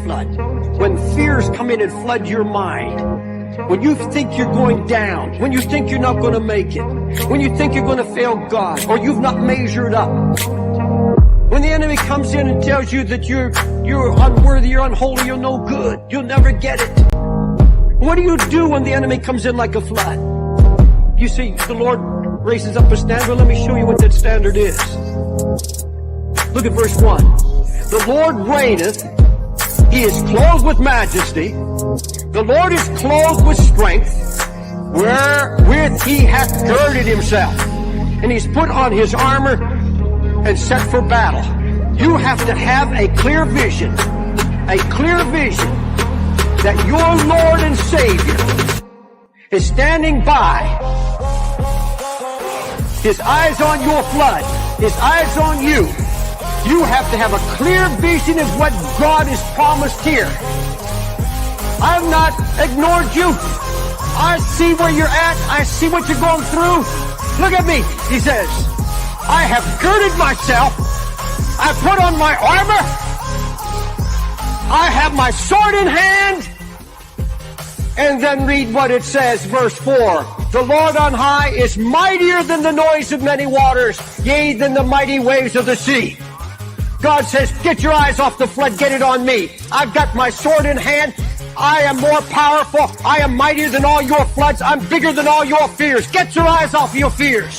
flood. When fears come in and flood your mind, when you think you're going down, when you think you're not going to make it, when you think you're going to fail God, or you've not measured up, when the enemy comes in and tells you that you're unworthy, you're unholy, you're no good, you'll never get it. What do you do when the enemy comes in like a flood? You see, the Lord raises up a standard. Let me show you what that standard is. Look at verse 1. The Lord reigneth. He is clothed with majesty. The Lord is clothed with strength, wherewith he hath girded himself. And he's put on his armor and set for battle. You have to have a clear vision that your Lord and Savior is standing by. His eyes on your flood, his eyes on you. You have to have a clear vision of what God has promised here. I've not ignored you. I see where you're at. I see what you're going through. Look at me, he says. I have girded myself. I put on my armor. I have my sword in hand. And then read what it says, verse 4. The Lord on high is mightier than the noise of many waters, yea, than the mighty waves of the sea. God says, get your eyes off the flood, get it on me. I've got my sword in hand. I am more powerful. I am mightier than all your floods. I'm bigger than all your fears. Get your eyes off your fears.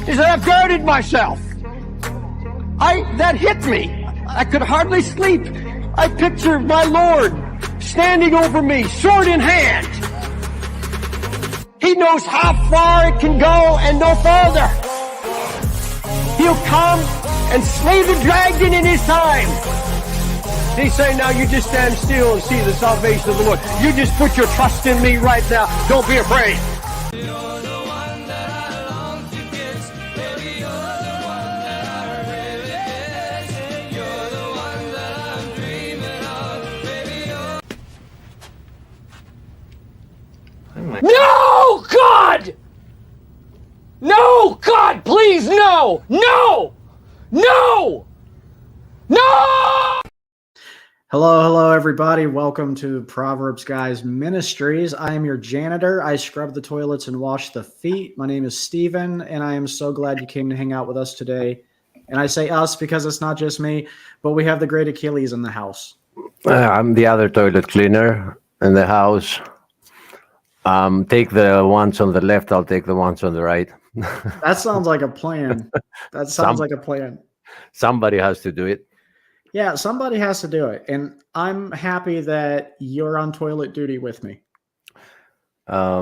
He said, I've girded myself. That hit me. I could hardly sleep. I picture my Lord standing over me, sword in hand. He knows how far it can go and no farther. He'll come and slay the dragon in his time. He's saying, now you just stand still and see the salvation of the Lord. You just put your trust in me right now. Don't be afraid. No, God! No, God, please, no! No! No! No! Hello, everybody. Welcome to Proverbs Guys Ministries. I am your janitor. I scrub the toilets and wash the feet. My name is Steven, and I am so glad you came to hang out with us today. And I say us because it's not just me, but we have the great Achilles in the house. I'm the other toilet cleaner in the house. Take the ones on the left, I'll take the ones on the right. That sounds like a plan. That sounds like a plan. Somebody has to do it. Yeah, somebody has to do it. And I'm happy that you're on toilet duty with me. I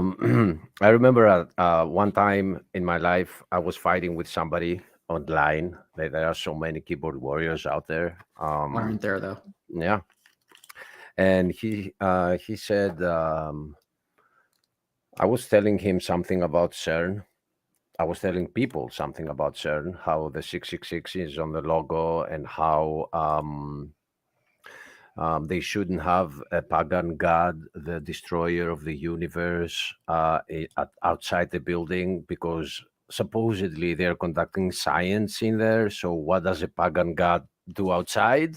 remember one time in my life, I was fighting with somebody online. There are so many keyboard warriors out there. Aren't there, though? Yeah. And he said, I was telling him something about CERN. I was telling people something about CERN, how the 666 is on the logo and how they shouldn't have a pagan god, the destroyer of the universe, outside the building because supposedly they're conducting science in there. So what does a pagan god do outside?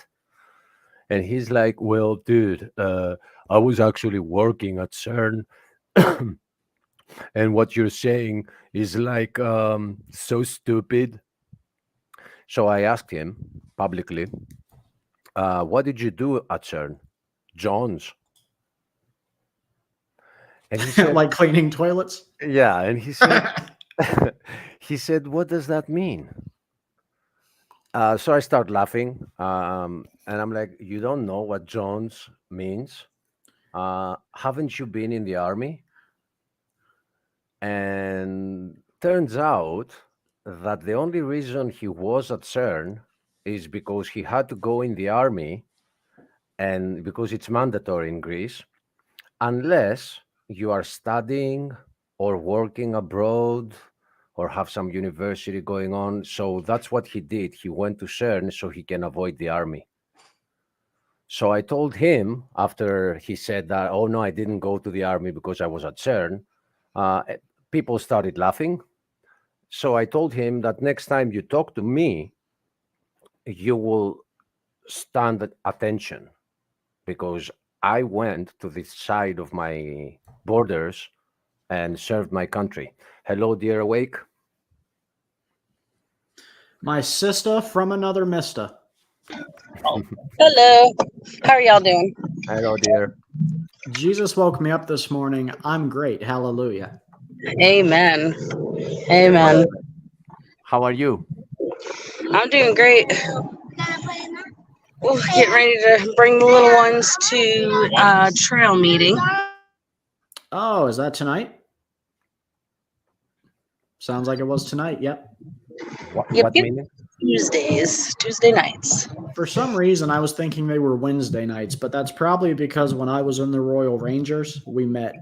And he's like, well, dude, I was actually working at CERN. And what you're saying is like so stupid. So I asked him publicly, what did you do at CERN? Jones. And he said, like cleaning toilets? Yeah. And he said, he said, what does that mean? So I start laughing. And I'm like, you don't know what Jones means? Haven't you been in the army? And turns out that the only reason he was at CERN is because he had to go in the army, and because it's mandatory in Greece, unless you are studying or working abroad or have some university going on. So that's what he did. He went to CERN so he can avoid the army. So I told him after he said that, oh no, I didn't go to the army because I was at CERN. People started laughing. So I told him that next time you talk to me, you will stand attention because I went to this side of my borders and served my country. Hello, dear awake. My sister from another mister. Hello. How are y'all doing? Hello, dear. Jesus woke me up this morning. I'm great. Hallelujah. Amen. Amen. How are you? I'm doing great. Ooh, getting ready to bring the little ones to trail meeting. Oh, is that tonight? Sounds like it was tonight. Yep. What Yep. meaning? Tuesday nights. For some reason, I was thinking they were Wednesday nights, but that's probably because when I was in the Royal Rangers, we met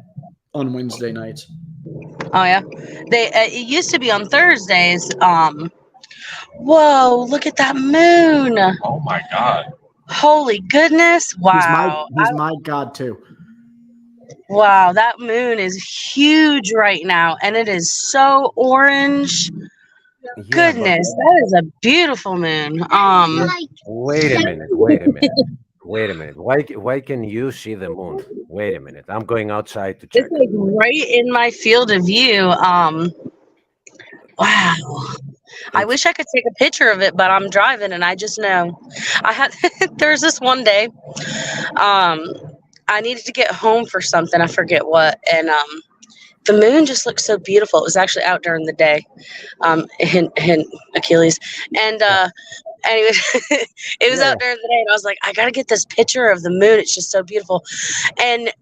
on Wednesday nights. Oh yeah, it used to be on Thursdays. Whoa! Look at that moon. Oh my God. Holy goodness! Wow! He's my god too. Wow! That moon is huge right now, and it is so orange. Yeah, Goodness, that is a beautiful moon. Wait a minute. Why can you see the moon? Wait a minute. I'm going outside to check. It's like right in my field of view. Wow. I wish I could take a picture of it, but I'm driving and I just know. There's this one day. I needed to get home for something. I forget what. And the moon just looked so beautiful. It was actually out during the day. Hint, Achilles. And anyway, it was out during the day, and I was like, I gotta get this picture of the moon. It's just so beautiful. And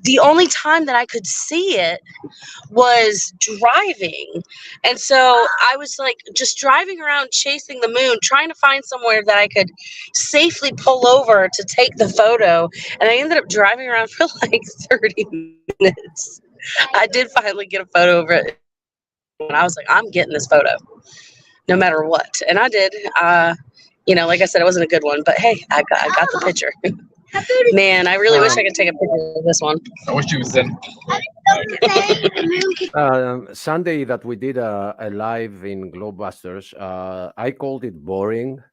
the only time that I could see it was driving. And so I was like just driving around chasing the moon, trying to find somewhere that I could safely pull over to take the photo. And I ended up driving around for like 30 minutes. I did finally get a photo of it. And I was like, I'm getting this photo no matter what. And I did. Like I said, it wasn't a good one, but hey, I got the picture. Man, I really wish I could take a picture of this one. I wish you was in. Sunday that we did a live in Globebusters, I called it boring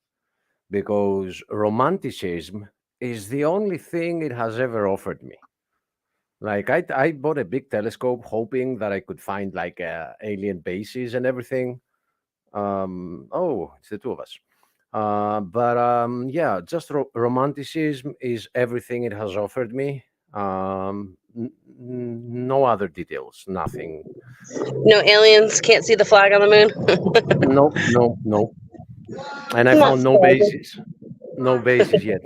because romanticism is the only thing it has ever offered me. Like I bought a big telescope hoping that I could find like alien bases and everything. It's the two of us. Yeah, just romanticism is everything it has offered me. No other details, nothing. No aliens, can't see the flag on the moon. No. And I found no bases yet.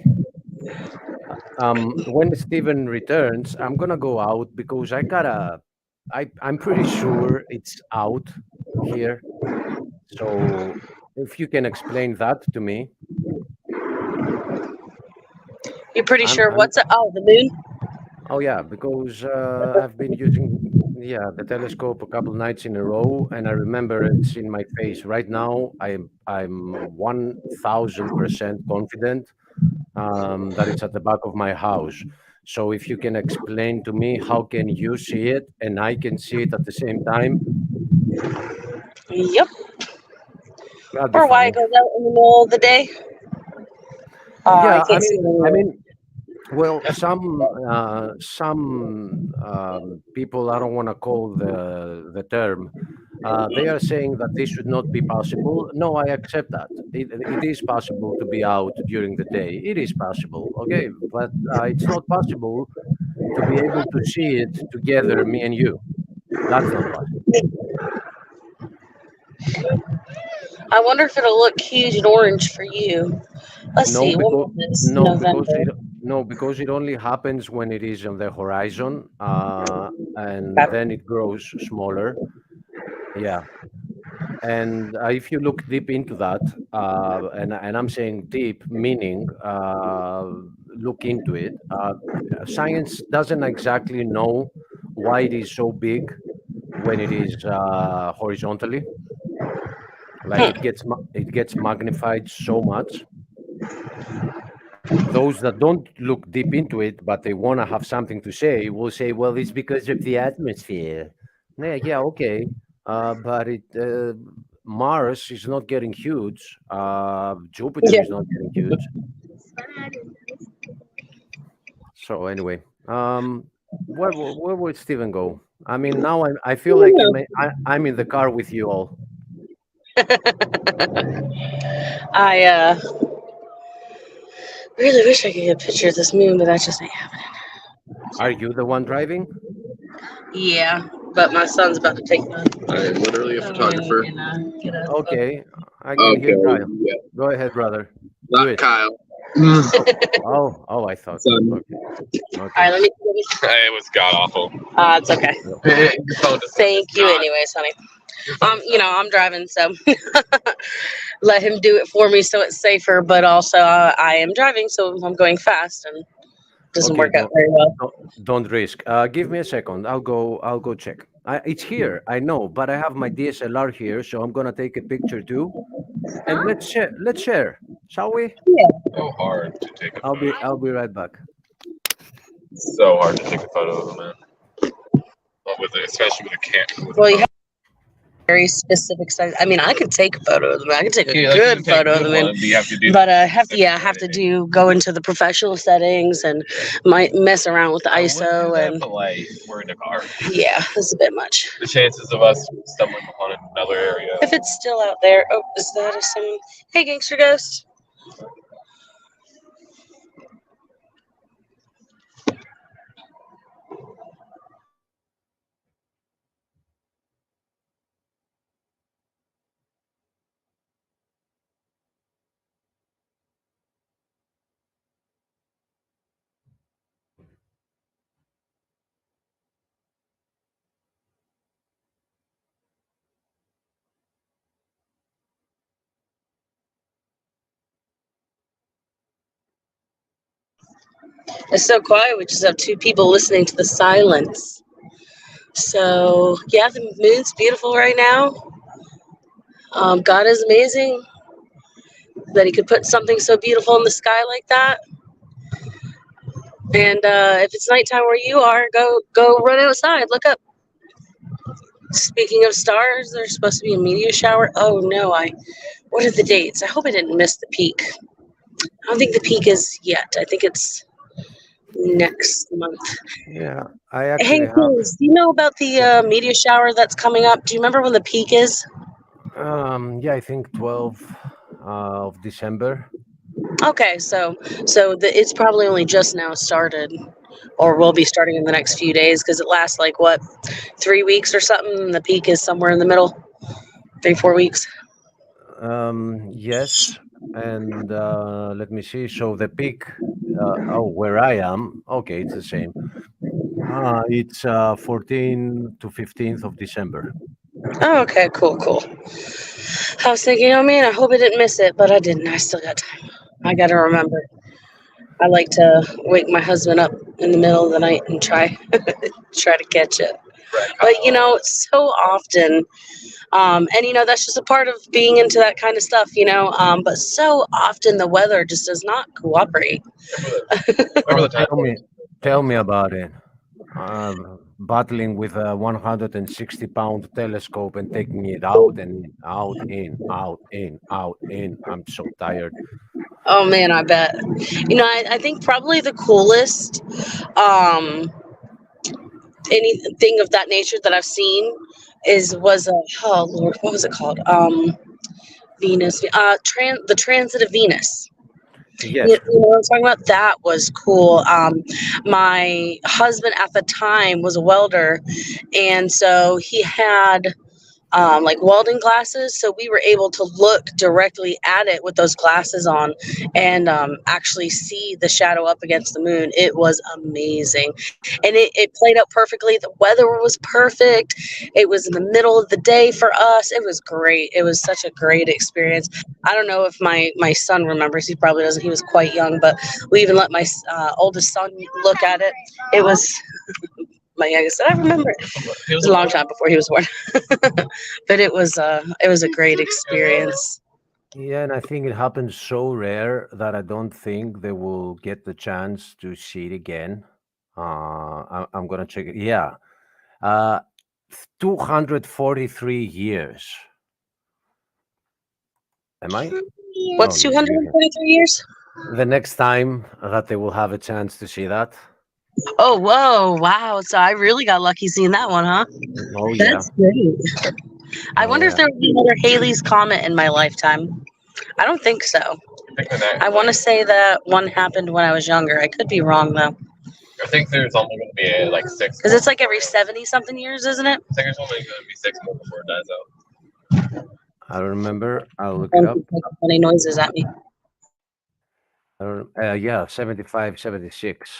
When Steven returns, I'm gonna go out because I'm pretty sure it's out here. So if you can explain that to me. You're pretty sure what's it? Oh, the moon? Oh yeah, because I've been using the telescope a couple nights in a row, and I remember it's in my face. Right now, I'm 1000% confident that it's at the back of my house. So if you can explain to me how can you see it and I can see it at the same time? Yep. Or why it goes out in the middle of the day? Yeah, I mean, well, some people, I don't want to call the term, they are saying that this should not be possible. No, I accept that. It is possible to be out during the day. It is possible, okay, but it's not possible to be able to see it together, me and you. That's not possible. I wonder if it'll look huge and orange for you. Let's see. Because it only happens when it is on the horizon, and then it grows smaller. Yeah. And if you look deep into that, and I'm saying deep, meaning look into it, science doesn't exactly know why it is so big when it is horizontally. Like it gets magnified so much. Those that don't look deep into it, but they want to have something to say, will say, well, it's because of the atmosphere. Yeah, okay. But Mars is not getting huge. Jupiter Yeah. is not getting huge. So anyway, where would Steven go? I mean, now I feel like I'm in the car with you all. I really wish I could get a picture of this moon, but that just ain't happening. Are you the one driving? Yeah, but my son's about to take the. I'm literally a photographer. Okay, I can hear Kyle. Yeah. Go ahead, brother. Do Not it. Kyle. Oh, I thought. Son. Okay. All right, let me. It was god awful. It's okay. Your phone just- Thank you, God. anyways, honey. I'm driving, so let him do it for me, so it's safer. But also, I am driving, so I'm going fast, and it doesn't Okay, work out very well. Don't risk. Give me a second. I'll go check. It's here. I know, but I have my DSLR here, so I'm gonna take a picture too. And let's share. Let's share, shall we? So hard to take a I'll photo. be right back. So hard to take a photo of them, man. Especially with a camera. Well, you have very specific size. I mean, I could take a photo of them. I could take a good photo of them, You have to do but I have to go into the professional settings and might mess around with the ISO, and but like we're in a car. yeah, it's a bit much. The chances of us stumbling upon another area. If it's still out there, oh, is that some? Hey, gangster ghost. It's so quiet. We just have two people listening to the silence. So yeah, the moon's beautiful right now. God is amazing that He could put something so beautiful in the sky like that. And if it's nighttime where you are, go run outside. Look up. Speaking of stars, there's supposed to be a meteor shower. Oh no, what are the dates? I hope I didn't miss the peak. I don't think the peak is yet. I think it's next month. Yeah, I Hey, actually have. Cruz, do you know about the meteor shower that's coming up? Do you remember when the peak is? Yeah, I think 12 of December. Okay, so it's probably only just now started, or will be starting in the next few days, because it lasts like what, 3 weeks or something. And the peak is somewhere in the middle, 3-4 weeks. Yes, and let me see. So the peak, where I am, okay, it's the same. It's 14th to 15th of December. Oh, okay, cool. I was thinking, oh man, I hope I didn't miss it, but I didn't. I still got time. I got to remember. I like to wake my husband up in the middle of the night and try to catch it. But so often, and that's just a part of being into that kind of stuff, but so often the weather just does not cooperate. Remember the time? Tell me about it. Battling with a 160-pound telescope and taking it out and out, in, out, in, out, in. I'm so tired. Oh man, I bet. I think probably the coolest anything of that nature that I've seen was oh Lord, what was it called? Venus, the transit of Venus. Yes. You know what I'm talking about? That was cool. My husband at the time was a welder, and so he had like welding glasses, so we were able to look directly at it with those glasses on and actually see the shadow up against the moon. It was amazing, and it played out perfectly. The weather was perfect. It was in the middle of the day for us. It was great. It was such a great experience. I don't know if my son remembers. He probably doesn't. He was quite young, but we even let my oldest son look at it. It was my youngest. I remember it was a long time before he was born. But it was a great experience. Yeah, and I think it happens so rare that I don't think they will get the chance to see it again. I'm gonna check it. Yeah, 243 years. Am I? What's Oh, you can. 243 years? The next time that they will have a chance to see that. Oh, whoa, wow. So I really got lucky seeing that one, huh? Oh yeah. That's great. I Oh wonder if yeah. there will be another Haley's Comet in my lifetime. I don't think so. I think the next, I want to say that one happened when I was younger. I could be wrong, though. I think there's only going to be like 6. Because it's like every 70 something years, isn't it? I think there's only going to be 6 more before it dies out. I don't remember. I'll look it Don't up. make funny noises at me. Yeah, 75, 76.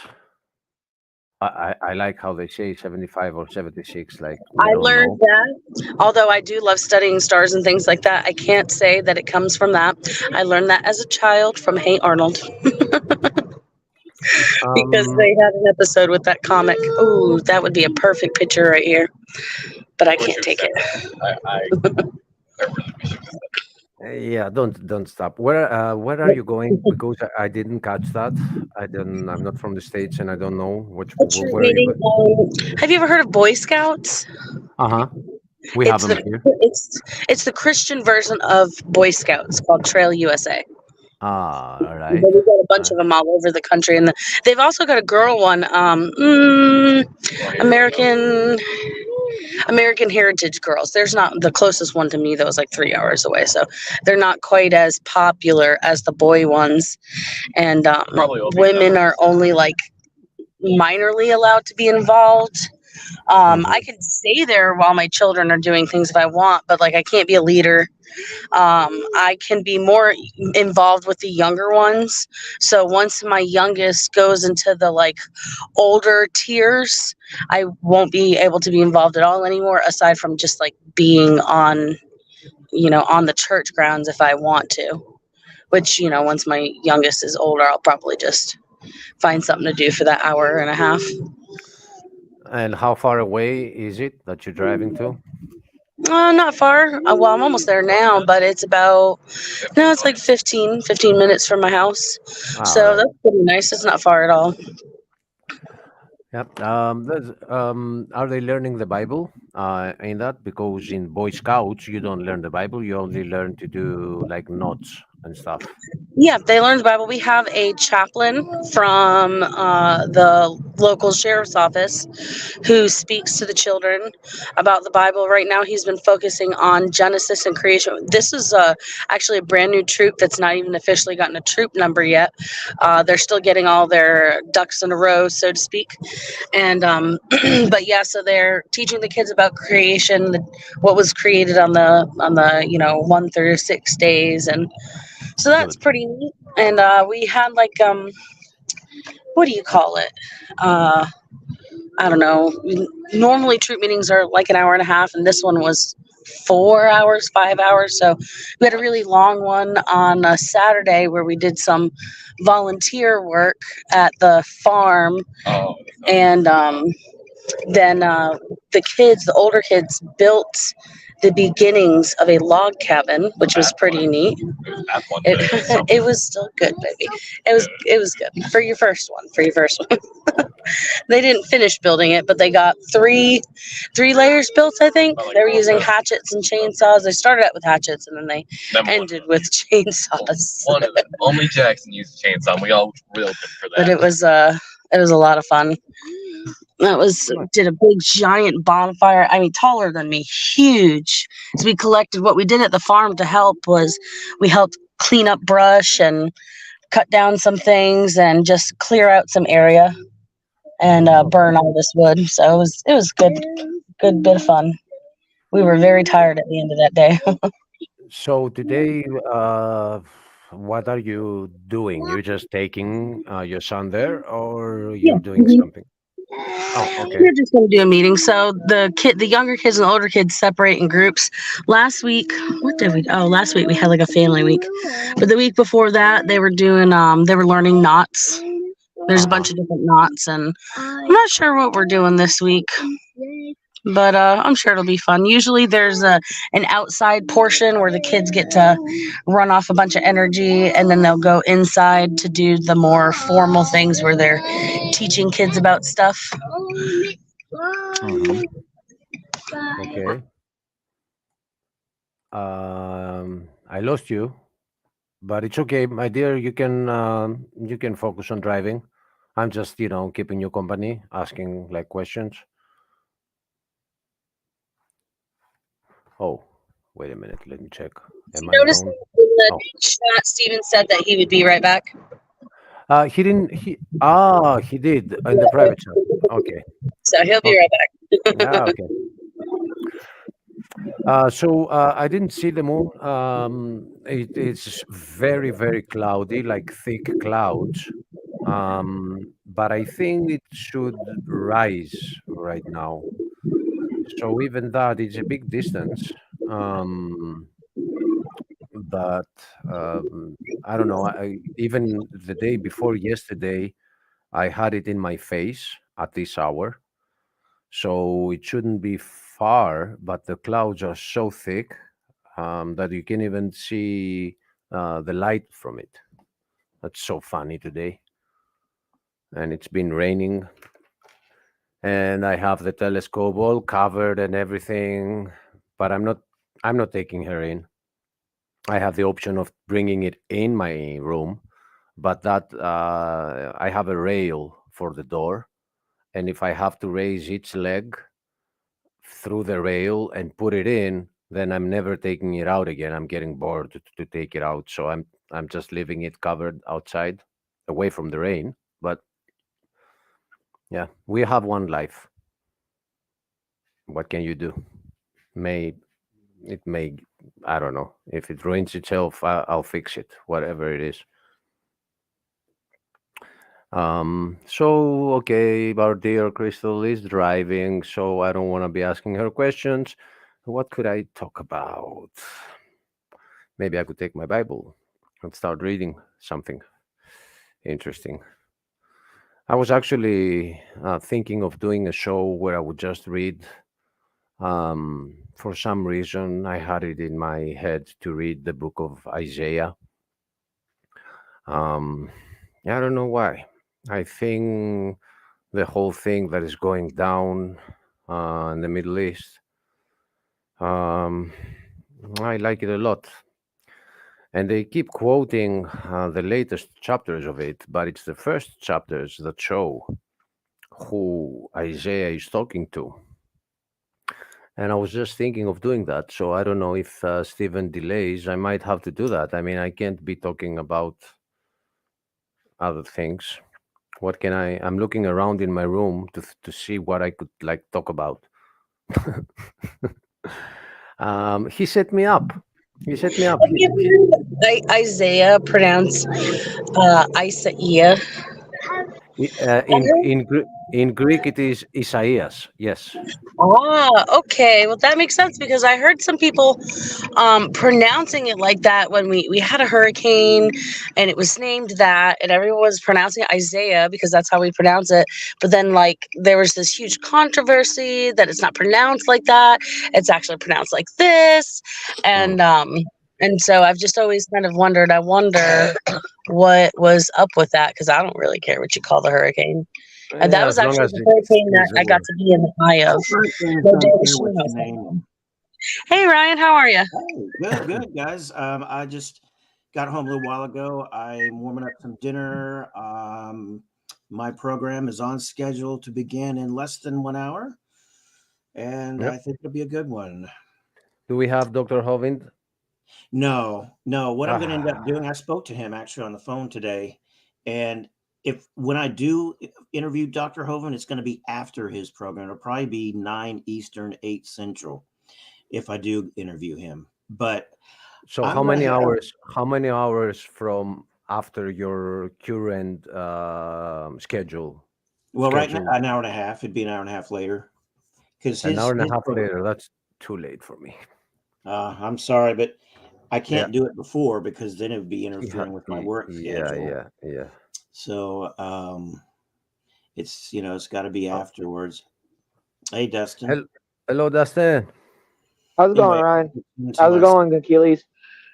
I like how they say 75 or 76. Like we I don't learned know. that, although I do love studying stars and things like that, I can't say that it comes from that. I learned that as a child from Hey Arnold because they had an episode with that comic. Ooh, that would be a perfect picture right here, but I can't take it. I really wish it was Yeah, don't stop. Where are you going? Because I didn't catch that. I'm not from the States and I don't know A troop where are you meeting. going? Have you ever heard of Boy Scouts? Uh-huh. We have them here. It's the Christian version of Boy Scouts called Trail USA. Ah, all But right. we've got a bunch of them all over the country, and they've also got a girl one. American Heritage Girls. There's not the closest one to me that was like 3 hours away, so they're not quite as popular as the boy ones. And Probably will be women done. are only like minorly allowed to be involved. I can stay there while my children are doing things if I want, but like I can't be a leader. I can be more involved with the younger ones. So once my youngest goes into the like older tiers, I won't be able to be involved at all anymore, aside from just like being on, on the church grounds if I want to. Which, once my youngest is older, I'll probably just find something to do for that hour and a half. And how far away is it that you're driving to? Not far. Well, I'm almost there now, but it's it's like 15 minutes from my house. Ah, So right. that's pretty nice. It's not far at all. Yep. Are they learning the Bible in that? Because in Boy Scouts, you don't learn the Bible. You only learn to do like notes and stuff. Yeah, they learn the Bible. We have a chaplain from the local sheriff's office who speaks to the children about the Bible. Right now, he's been focusing on Genesis and creation. This is actually a brand new troop that's not even officially gotten a troop number yet. They're still getting all their ducks in a row, so to speak. And but yeah, so they're teaching the kids about creation, what was created on the 1 through 6 days, and so that's Good. pretty neat. And we had like what do you call it? I don't know. Normally troop meetings are like an hour and a half, and this one was 4 hours, 5 hours. So we had a really long one on a Saturday where we did some volunteer work at the farm, Oh, and then the older kids built the beginnings of a log cabin, which was pretty neat. that one day. It was still good, baby. It was good for your first one. They didn't finish building it, but they got three layers built. I think they were using hatchets and chainsaws. They started out with hatchets, and then they ended with chainsaws. One of them. Only Jackson used a chainsaw. And we all reeled him for that. But it was a lot of fun. Did a big giant bonfire. I mean, taller than me, huge. So we collected what we did at the farm to help was we helped clean up brush and cut down some things and just clear out some area and burn all this wood. So it was good bit of fun. We were very tired at the end of that day. So today, what are you doing? You're just taking your son there, or you're doing something? Oh, okay. We're just going to do a meeting. So the younger kids and the older kids separate in groups. Last week, last week we had like a family week. But the week before that, they were learning knots. There's a bunch of different knots, and I'm not sure what we're doing this week. But I'm sure it'll be fun. Usually there's an outside portion where the kids get to run off a bunch of energy, and then they'll go inside to do the more formal things where they're teaching kids about stuff. Mhm. Okay. I lost you. But it's okay, my dear. You can focus on driving. I'm just keeping you company, asking like questions. Oh, wait a minute. Let me check. Am I Notice alone? in the Oh. chat, Steven said that he would be right back. He didn't. He did in the private chat. Okay. So he'll be Okay. right back. Okay. So I didn't see the moon. It's very, very cloudy, like thick clouds. But I think it should rise right now. So even that is a big distance. Um, but I don't know. Even the day before yesterday, I had it in my face at this hour. So it shouldn't be far, but the clouds are so thick that you can even see the light from it. That's so funny today. And it's been raining. And I have the telescope all covered and everything, but I'm not taking her in. I have the option of bringing it in my room, but that I have a rail for the door, and if I have to raise each leg through the rail and put it in, then I'm never taking it out again. I'm getting bored to take it out, so I'm just leaving it covered outside, away from the rain. But yeah, we have one life. What can you do? May it may I don't know if it ruins itself. I'll fix it, whatever it is. So okay, our dear Crystal is driving, so I don't want to be asking her questions. What could I talk about? Maybe I could take my Bible and start reading something interesting. I was actually thinking of doing a show where I would just read. For some reason, I had it in my head to read the book of Isaiah. Um, I don't know why. I think the whole thing that is going down in the Middle East, um, I like it a lot. And they keep quoting the latest chapters of it, but it's the first chapters that show who Isaiah is talking to. And I was just thinking of doing that. So I don't know if Stephen delays. I might have to do that. I mean, I can't be talking about other things. What can I? I'm looking around in my room to see what I could like talk about. He set me up. He set me up. Have you ever heard Isaiah pronounce Isaiah? In Greek, it is Isaias. Yes. Okay. Well, that makes sense because I heard some people pronouncing it like that when we had a hurricane and it was named that, and everyone was pronouncing it Isaiah because that's how we pronounce it. But then, like, there was this huge controversy that it's not pronounced like that; it's actually pronounced like this, Mm. and so I've just always kind of wondered. I wonder what was up with that because I don't really care what you call the hurricane. And that Yeah, was as long actually as the it's hurricane that is I got aware. to be in the eye of. Hurricanes No don't doubt care she what knows you that. name them. Hey Ryan, how are you? Hey, good, guys. I just got home a little while ago. I'm warming up some dinner. My program is on schedule to begin in less than 1 hour, and I Yep. think it'll be a good one. Do we have Dr. Hovind? No. What I'm going to end up Ah, doing, I spoke to him actually on the phone today, and if when I do interview Dr. Hovind, it's going to be after his program. It'll probably be 9 Eastern, 8 Central if I do interview him. But so I'm going to have how many hours from after your current schedule? Well, right now, Schedule an hour and a half. It'd be an hour and a half later because an hour and a his half program. later. That's too late for me. I'm sorry, but I Yeah. can't do it before because then it would be Yeah. interfering with my work schedule. Yeah. So it's got to be Oh, afterwards. Hey, Dustin. hello, Dustin. How's it going, Anyway, Ryan? into How's it my going, Achilles?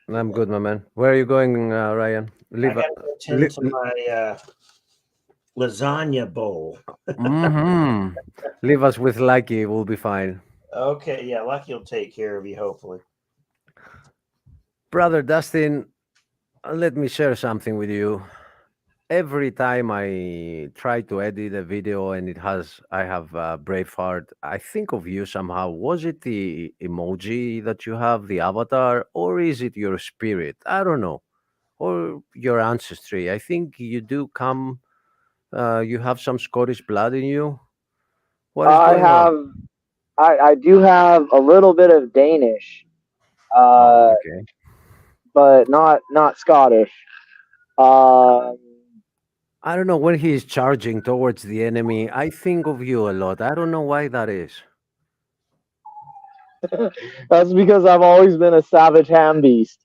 I'm good, my man. Where are you going, Ryan? I Leave. got to attend to my lasagna bowl. Mm-hmm. Leave us with Lucky. We'll be fine. Okay, yeah, Lucky will take care of you. Hopefully. Brother Dustin, let me share something with you. Every time I try to edit a video and I have Braveheart, I think of you somehow. Was it the emoji that you have, the avatar, or is it your spirit? I don't know. Or your ancestry. I think you do come, you have some Scottish blood in you. What is I going on? have, I do have a little bit of Danish, Oh, uh, okay. but not Scottish. Um, I don't know. When he is charging towards the enemy, I think of you a lot. I don't know why that is. that's because I've always been a savage ham beast.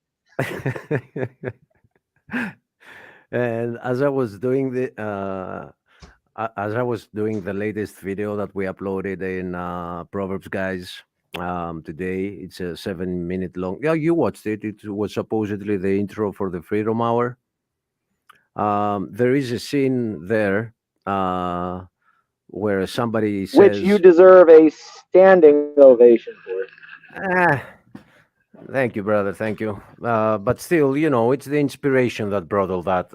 And as I was doing the latest video that we uploaded in Proverbs Guys today, it's a 7 minute long. Yeah, you watched it. It was supposedly the intro for the Freedom Hour. There is a scene there where somebody Which you says, deserve a standing ovation for. ah, thank you, brother. Thank you. But still, it's the inspiration that brought all that.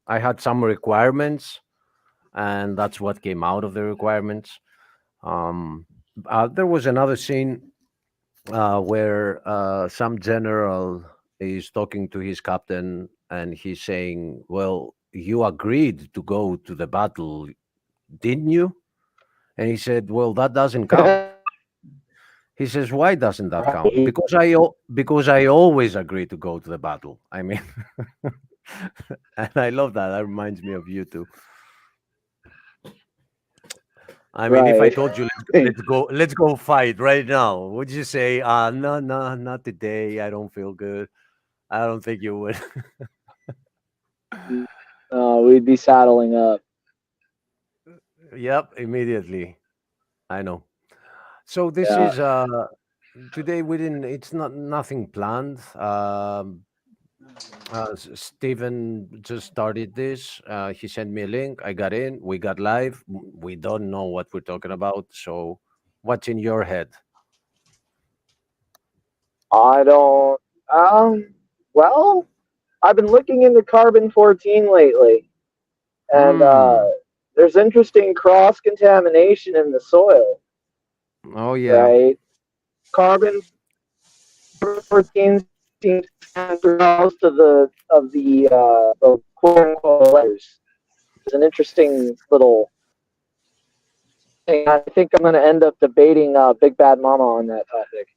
I had some requirements, and that's what came out of the requirements. Um, there was another scene where some general is talking to his captain, and he's saying, "Well, you agreed to go to the battle, didn't you?" And he said, "Well, that doesn't count." He says, "Why doesn't that count?" Because I always agree to go to the battle. I mean, and I love that. That reminds me of you too. I mean, if I Right. told you let's go fight right now, would you say, no, no, not today. I don't feel good. I don't think you would. We'd be saddling up. Yep, immediately. I know. So this Yeah. is today we didn't. It's not nothing planned. Steven just started this. He sent me a link. I got in. We got live. We don't know what we're talking about. So, what's in your head? I don't. Well, I've been looking into carbon 14 lately, and Hmm. there's interesting cross contamination in the soil. Oh yeah. Right? Carbon 14 seems to stand for most of the quote unquote letters. It's an interesting little thing. I think I'm going to end up debating Big Bad Mama on that topic.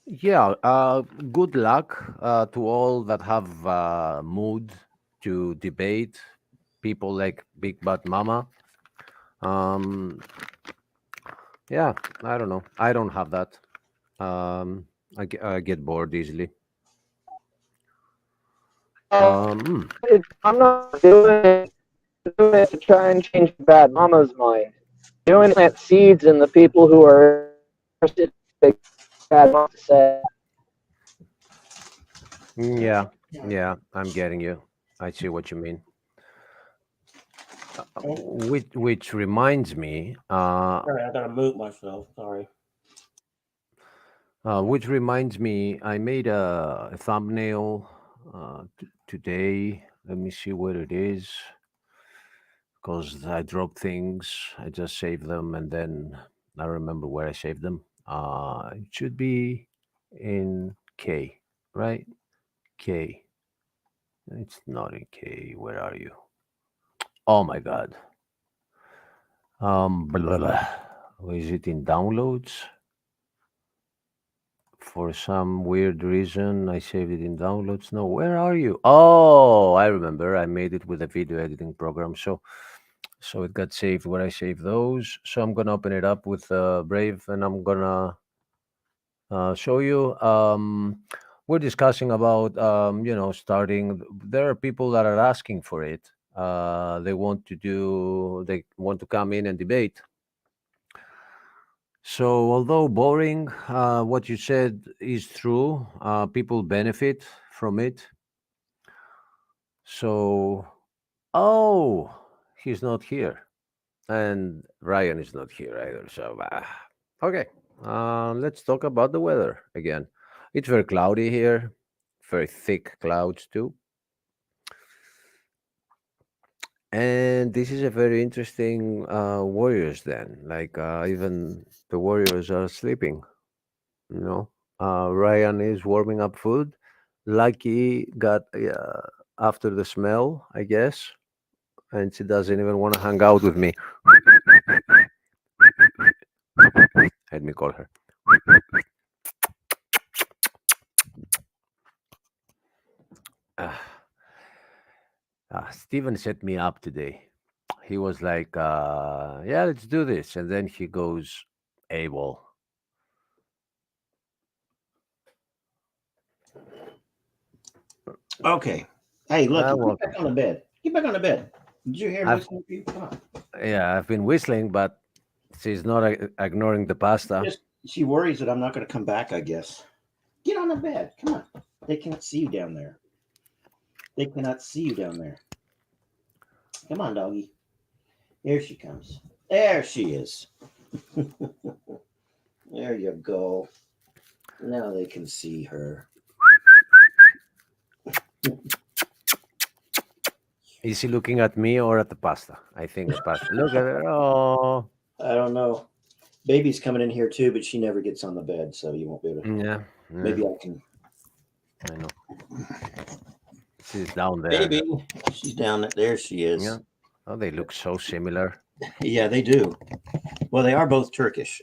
Yeah. Good luck to all that have mood to debate people like Big Bad Mama. Um. Yeah. I don't know. I don't have that. I get bored easily. Hmm. I'm not doing it to try and change Bad Mama's mind. Doing it to plant seeds in the people who are interested in Big Bad Mama to say. Yeah. Yeah. I'm getting you. I see what you mean. Which reminds me, Sorry, I gotta mute myself. Sorry. I made a thumbnail today. Let me see where it is, because I drop things. I just save them, and then I remember where I saved them. It should be in K, right? K. It's not in K. Where are you? Oh my God. Blah, blah. Is it in downloads? For some weird reason, I saved it in downloads. No, where are you? Oh, I remember. I made it with a video editing program. So it got saved where I saved those. So I'm gonna open it up with Brave, and I'm gonna show you. We're discussing about starting. There are people that are asking for it. They want to do. They want to come in and debate. So, although boring, what you said is true. People benefit from it. So, oh, he's not here, and Ryan is not here either. So, okay, let's talk about the weather again. It's very cloudy here, very thick clouds too. And this is a very interesting Warriors then. Like even the Warriors are sleeping. You know, Ryan is warming up food. Lucky got after the smell, I guess, and she doesn't even want to hang out with me. Let me call her. Steven set me up today. He was like, "Yeah, let's do this," and then he goes AWOL. Okay. Hey, look, Well, get back on the bed. Get back on the bed. Did you hear I've- listening to you? Come on. yeah, I've been whistling, but she's not ignoring the pasta. She worries that I'm not going to come back, I guess. Get on the bed. Come on. They cannot see you down there. They cannot see you down there. Come on, doggy. Here she comes. There she is. There you go. Now they can see her. Is he looking at me or at the pasta? I think the pasta. Look at her. Oh, I don't know. Baby's coming in here too, but she never gets on the bed, so you won't be able to. yeah. Maybe I can. I know. She's down there. Baby, she's down there. There she is. Yeah. Oh, they look so similar. Yeah, they do. Well, they are both Turkish.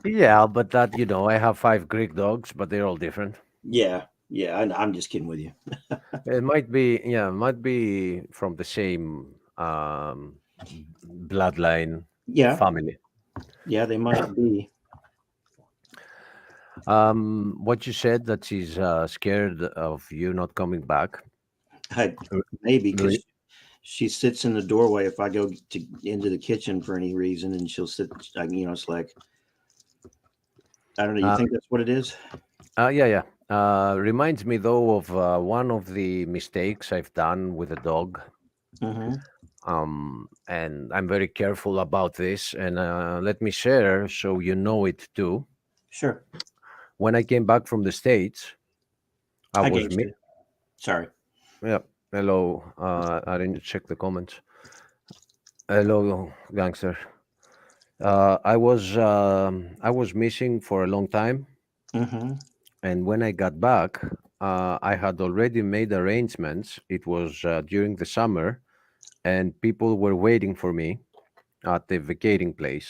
Yeah, but that I have 5 Greek dogs, but they're all different. Yeah, I'm just kidding with you. It might be from the same bloodline Yeah, family. yeah, they might be. What you said that she's scared of you not coming back. Maybe because Really? she sits in the doorway if I go into the kitchen for any reason, and she'll sit. It's like I don't know. You think that's what it is? Yeah. Reminds me though of one of the mistakes I've done with a dog. Mm-hmm. And I'm very careful about this. And let me share so you know it too. Sure. When I came back from the States, I was get you. Sorry. Yeah. Hello. I didn't check the comments. Hello, gangster. I was missing for a long time, Mm-hmm. and when I got back, I had already made arrangements. It was during the summer, and people were waiting for me at the vacating place.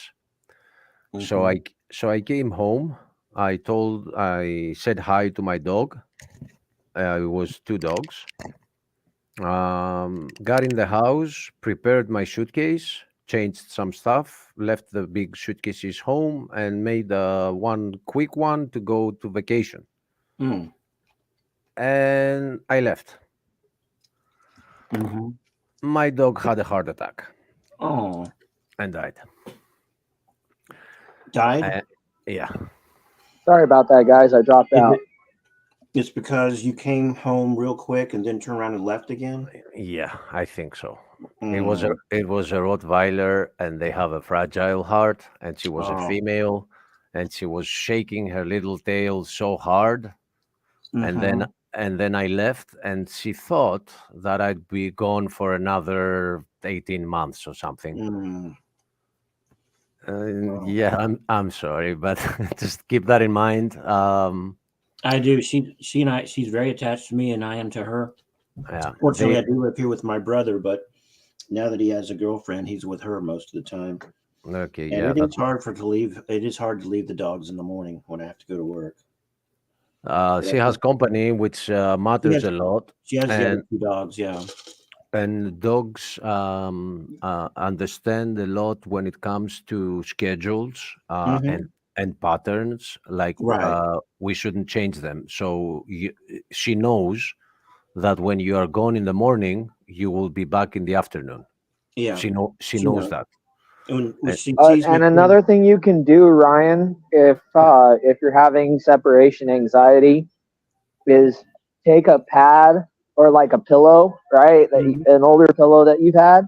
So I came home. I said hi to my dog. It was 2 dogs. Got in the house, prepared my suitcase, changed some stuff, left the big suitcases home, and made one quick one to go to vacation. Mm. And I left. Mm-hmm. My dog had a heart attack Oh, and died. died? Yeah. Sorry about that, guys. I dropped out. It's because you came home real quick and then turned around and left again? Yeah, I think so. Mm. It was a Rottweiler, and they have a fragile heart, and she was a Oh. female, and she was shaking her little tail so hard. Mhm. And then I left, and she thought that I'd be gone for another 18 months or something. Mm. Yeah, I'm sorry, but just keep that in mind. I do. She and I. She's very attached to me, and I am to her. Yeah, Fortunately, I do live here with my brother, but now that he has a girlfriend, he's with her most of the time. okay, And yeah. it is hard to leave. It is hard to leave the dogs in the morning when I have to go to work. She has company, which matters a lot. She has the And other 2 dogs. Yeah. and dogs understand a lot when it comes to schedules Mhm. and patterns. Like Right. we shouldn't change them. So she knows that when you are gone in the morning, you will be back in the afternoon. Yeah. She knows knows. that. When And- she sees me And too- another thing you can do, Ryan, if you're having separation anxiety, is take a pad or like a pillow, right? An older pillow that you've had,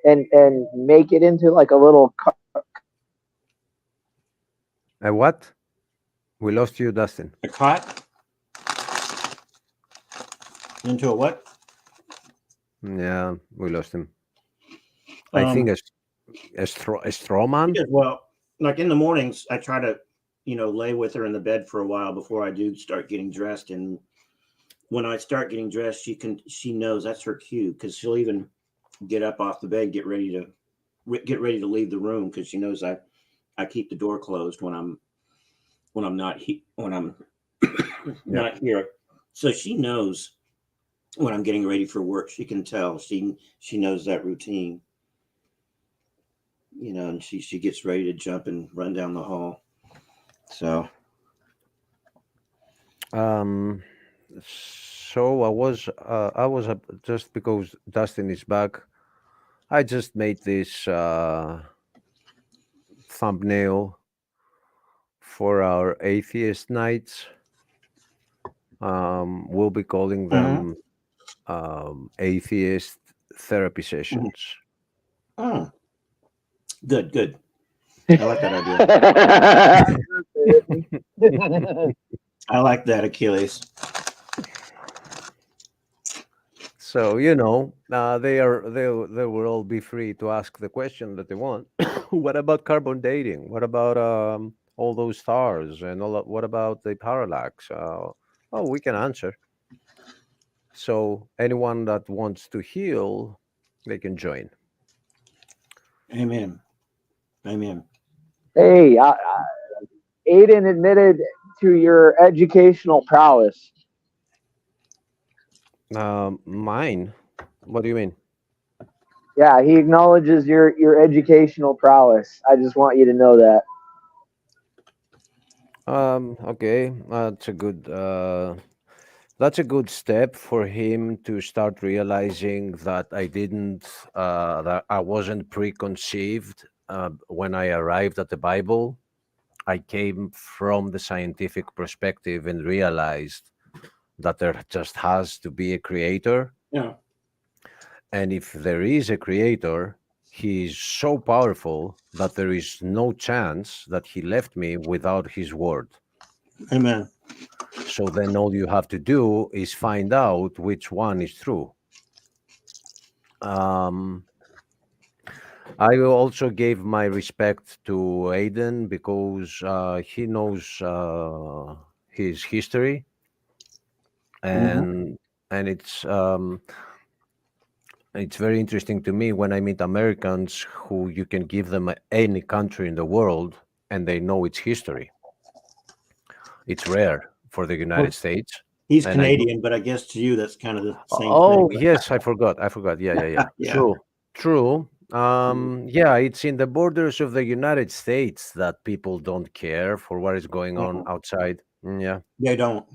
and make it into like a little A what? We lost you, Dustin. A cot? Into a what? Yeah, we lost him. I think a straw man. Because, well, like in the mornings, I try to, lay with her in the bed for a while before I do start getting dressed. And when I start getting dressed, she knows that's her cue, because she'll even get up off the bed, get ready to leave the room, because she knows I keep the door closed when I'm not not here. So she knows when I'm getting ready for work. She can tell. She knows that routine. And she gets ready to jump and run down the hall. So so I was just because Dustin is back, I just made this thumbnail for our atheist nights. We'll be calling them atheist therapy sessions. Oh, good. I like that idea. I like that, Achilles. So they will all be free to ask the question that they want. What about carbon dating? What about all those stars and all? What about the parallax? We can answer. So anyone that wants to heal, they can join. Amen. Hey, Aiden admitted to your educational prowess. Mine? What do you mean? Yeah, he acknowledges your educational prowess. I just want you to know that. Okay, that's a good step for him to start realizing that that I wasn't preconceived when I arrived at the Bible. I came from the scientific perspective and realized that there just has to be a creator. Yeah. And if there is a creator, he is so powerful that there is no chance that he left me without his word. Amen. So then all you have to do is find out which one is true. I also gave my respect to Aiden because he knows his history, and it's very interesting to me when I meet Americans who you can give them any country in the world and they know its history. It's rare for the United States. He's Canadian, but I guess to you that's kind of the same thing. Oh, yes, I forgot. Yeah. Yeah. True. Yeah, it's in the borders of the United States that people don't care for what is going on outside. Yeah. They don't.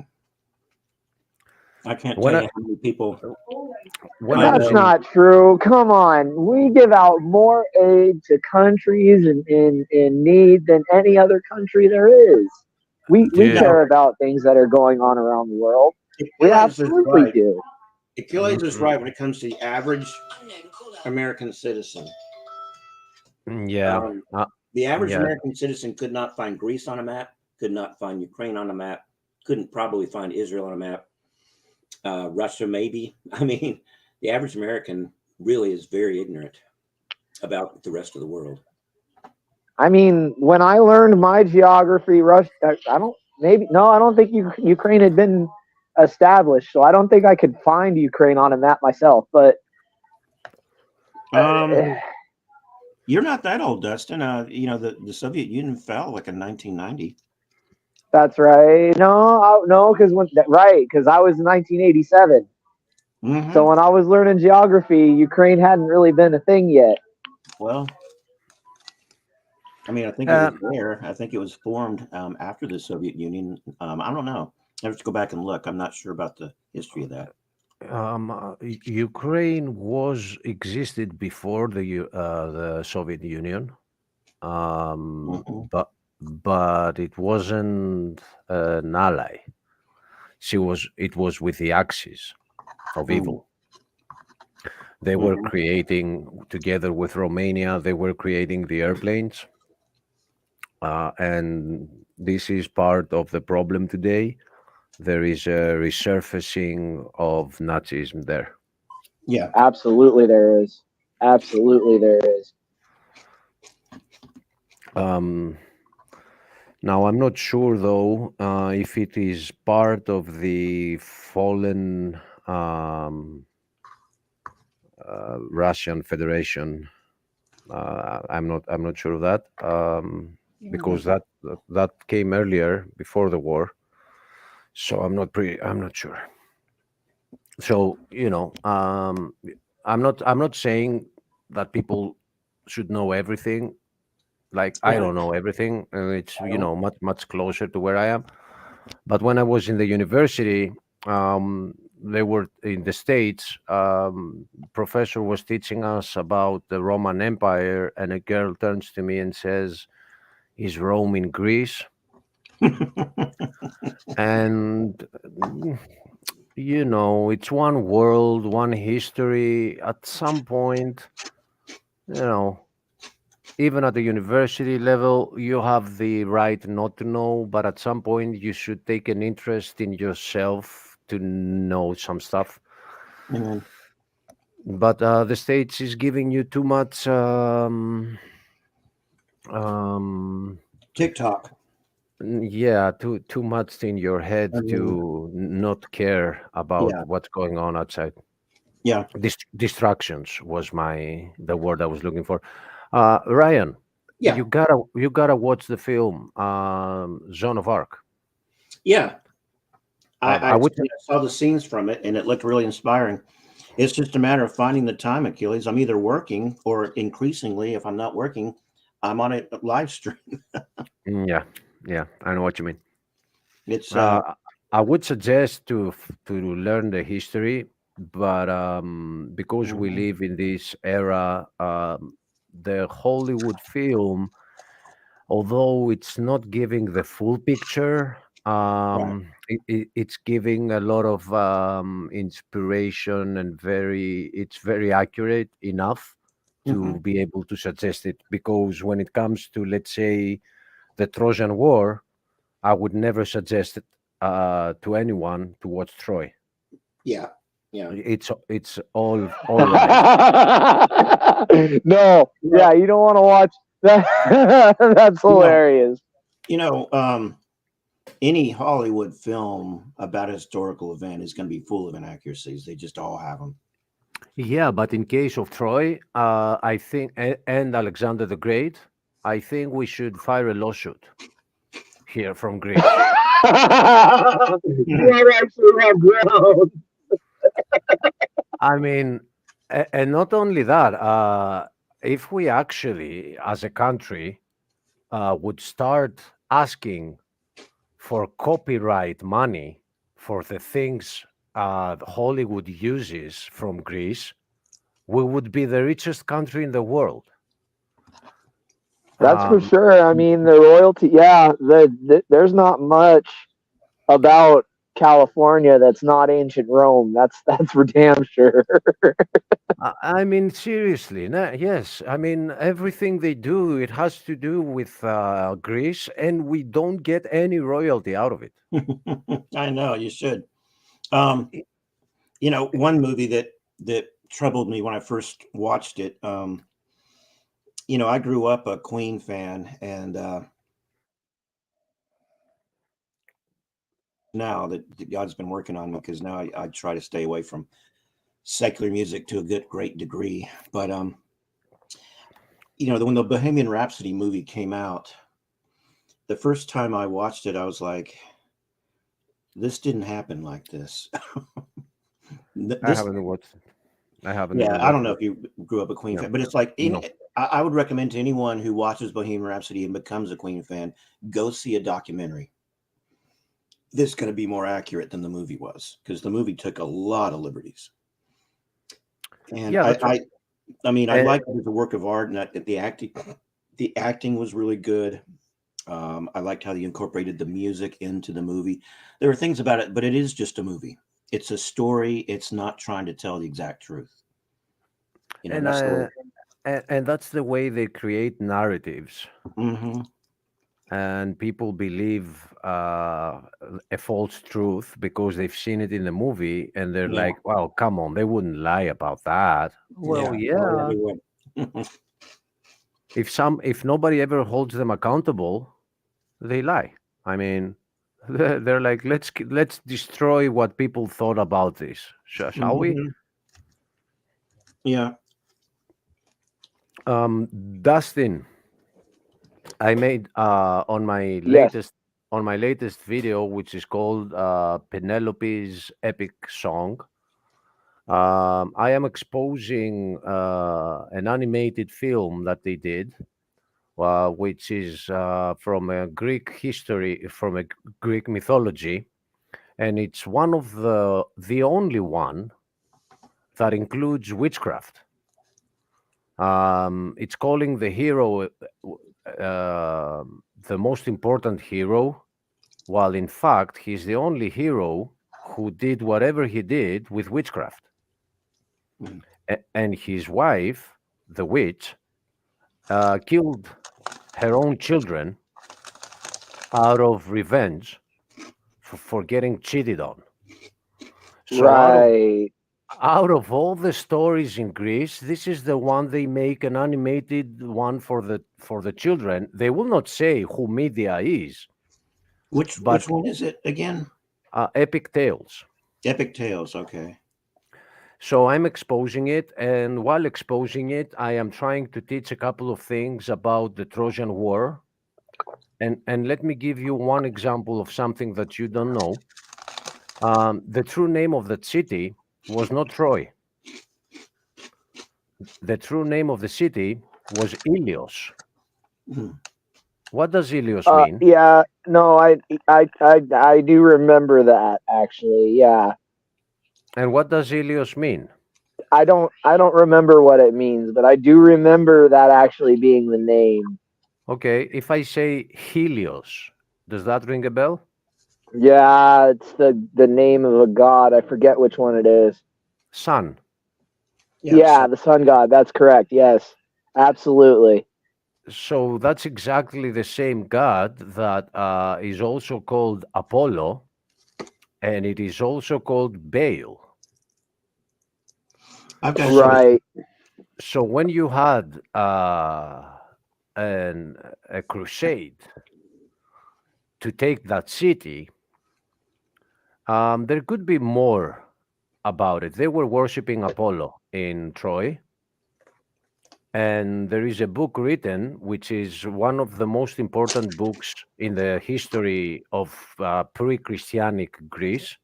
I can't tell you how many people. That's not true. Come on. We give out more aid to countries in need than any other country there is. We care about things that are going on around the world. We absolutely do. Achilles is right when it comes to the average American citizen. Yeah. The average American citizen could not find Greece on a map, could not find Ukraine on a map, couldn't probably find Israel on a map. Russia, maybe. I mean, the average American really is very ignorant about the rest of the world. I mean, when I learned my geography, Russia, I don't think Ukraine had been established, so I don't think I could find Ukraine on a map myself. But you're not that old, Dustin. The Soviet Union fell like in 1990. That's right. No, because I was in 1987. So when I was learning geography, Ukraine hadn't really been a thing yet. Well, I mean, I think it was there. I think it was formed after the Soviet Union. I don't know. I have to go back and look. I'm not sure about the history of that. Ukraine existed before the Soviet Union, but it wasn't an ally. It was with the Axis of evil. They were creating, together with Romania, they were creating the airplanes. and this is part of the problem today. There is a resurfacing of Nazism there. Yeah. Absolutely, there is. Absolutely, there is. Now, I'm not sure, though, if it is part of the fallen Russian Federation. I'm not sure of that, because that came earlier before the war. So I'm not sure. So I'm not saying that people should know everything. Like, I don't know everything, and it's much closer to where I am. But when I was in the university, they were in the States. Professor was teaching us about the Roman Empire, and a girl turns to me and says, "Is Rome in Greece?" And it's one world, one history. At some point, even at the university level, you have the right not to know, but at some point you should take an interest in yourself to know some stuff. Mhm. But the States is giving you too much TikTok. too much in your head to not care about what's going on outside. Yeah. Distractions was the word I was looking for. Ryan, Yeah. you gotta watch the film Joan of Arc. Yeah. I I would- saw the scenes from it, and it looked really inspiring. It's just a matter of finding the time, Achilles. I'm either working, or increasingly, if I'm not working, I'm on a live stream. Yeah, I know what you mean. It's I would suggest to learn the history, but because we live in this era, the Hollywood film, although it's not giving the full picture, it's giving a lot of inspiration, and it's very accurate enough to be able to suggest it. Because when it comes to, let's say, the Trojan War, I would never suggest it to anyone to watch Troy. yeah. It's all right. No, yeah, you don't want to watch that. That's hilarious. Any Hollywood film about a historical event is going to be full of inaccuracies. They just all have them. Yeah, but in case of Troy, I think, and Alexander the Great, I think we should file a lawsuit here from Greece. I mean, and not only that, if we actually, as a country, would start asking for copyright money for the things Hollywood uses from Greece, we would be the richest country in the world. That's for sure. I mean, the royalty. Yeah, there's not much about California that's not ancient Rome. That's for damn sure. I mean, seriously, yes. I mean, everything they do, it has to do with Greece, and we don't get any royalty out of it. I know, you should. One movie that troubled me when I first watched it. I grew up a Queen fan, and now that God's been working on me, because now I try to stay away from secular music to a great degree. But when the Bohemian Rhapsody movie came out, the first time I watched it, I was like, this didn't happen like this. I haven't watched it. I haven't. Yeah, I don't know if you grew up a Queen fan, but it's like, I would recommend to anyone who watches Bohemian Rhapsody and becomes a Queen fan, go see a documentary. This is going to be more accurate than the movie was, because the movie took a lot of liberties. And I like it as a work of art, and the acting was really good. I liked how they incorporated the music into the movie. There are things about it, but it is just a movie. It's a story. It's not trying to tell the exact truth. And that's the way they create narratives. Mm-hmm. and people believe a false truth because they've seen it in the movie, and they're Yeah. like, "Well, come on, they wouldn't lie about that." Well, Yeah, yeah. they would. If nobody ever holds them accountable, they lie. I mean, they're like, let's destroy what people thought about this. Shall we? Mhm. Yeah. Dustin, I made Yes. on my latest video, which is called Penelope's Epic Song. I am exposing an animated film that they did, which is from a Greek history, from a Greek mythology, and it's one of the only one that includes witchcraft. It's calling the hero the most important hero, while in fact he's the only hero who did whatever he did with witchcraft. Mm. And his wife, the witch, killed her own children out of revenge for getting cheated on. So Right. out of all the stories in Greece, this is the one they make an animated one for the children. They will not say who Medea is, Which but one is it again? Epic Tales. Epic Tales. Okay. So I'm exposing it, and while exposing it, I am trying to teach a couple of things about the Trojan War. And let me give you one example of something that you don't know. The true name of that city was not Troy. The true name of the city was Ilios. Mm. What does Ilios mean? Yeah. No, I do remember that actually. Yeah. And what does Ilios mean? I don't remember what it means, but I do remember that actually being the name. Okay, if I say Helios, does that ring a bell? Yeah, it's the name of a god. I forget which one it is. Sun. Yeah, the sun god. That's correct. Yes. Absolutely. So that's exactly the same god that is also called Apollo, and it is also called Baal. I've got Right. So when you had a crusade to take that city, there could be more about it. They were worshiping Apollo in Troy. And there is a book written, which is one of the most important books in the history of pre-Christianic Greece.